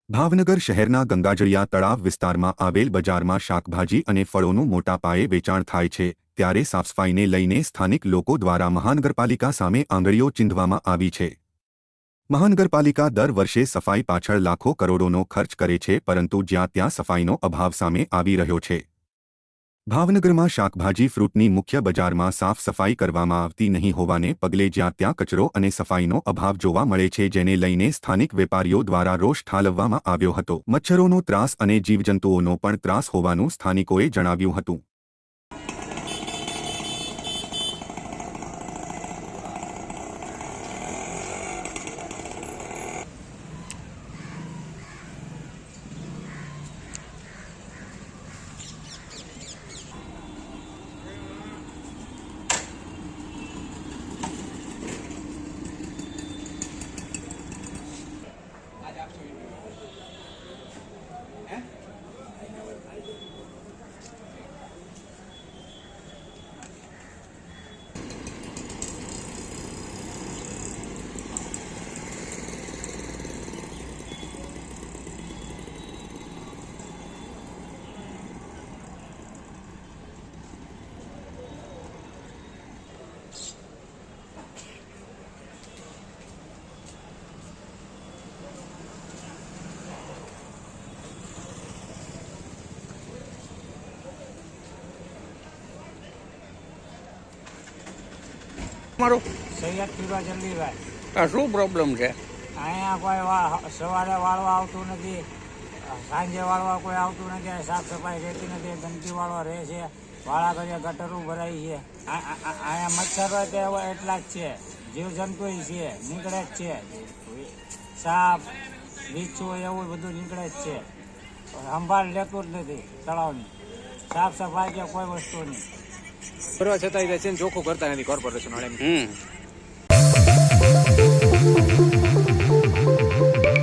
ભાવનગર શહેરના ગંગાજળિયા તળાવ વિસ્તારમાં આવેલ બજારમાં શાકભાજી અને ફળોનું મોટા પાયે વેચાણ થાય છે, ત્યારે સાફસફાઈને લઈને સ્થાનિક લોકો દ્વારા મહાનગરપાલિકા સામે આંગળીઓ ચીંધવામાં આવી છે। મહાનગરપાલિકા દર વર્ષે સફાઈ પાછળ લાખો કરોડોનો ખર્ચ કરે છે, પરંતુ જ્યાં ત્યાં સફાઈનો અભાવ સામે આવી રહ્યો છે। ભાવનગરમાં શાકભાજી ફ્રૂટની મુખ્ય બજારમાં સાફ સફાઈ કરવામાં આવતી નહીં હોવાને પગલે જ્યાં ત્યાં કચરો અને સફાઈનો અભાવ જોવા મળે છે, જેને લઈને સ્થાનિક વેપારીઓ દ્વારા રોષ ઠાલવવામાં આવ્યો હતો। મચ્છરોનો ત્રાસ અને જીવજંતુઓનો પણ ત્રાસ હોવાનું સ્થાનિકોએ જણાવ્યું હતું। મારું સૈયદ પીવા જલ્દીભાઈ, આ શું પ્રોબ્લેમ છે? અહીંયા કોઈ સવારે વાળવા આવતું નથી, સાંજે વાળવા કોઈ આવતું નથી, સાફ સફાઈ રહેતી નથી, ગંદકી વાળવા રહે છે, વાળા કરીએ ગટરો ભરાય છે, અહીંયા મચ્છરો તે એટલા જ છે, જીવજંતુ છે નીકળે જ છે, સાપ લીચું એવું બધું નીકળે જ છે, સંભાળ લેતું જ નથી તળાવની, સાફ સફાઈ કે કોઈ વસ્તુ નહીં કરવા છતાં ચોખ્ખું કરતા નથી કોર્પોરેશન વાળા।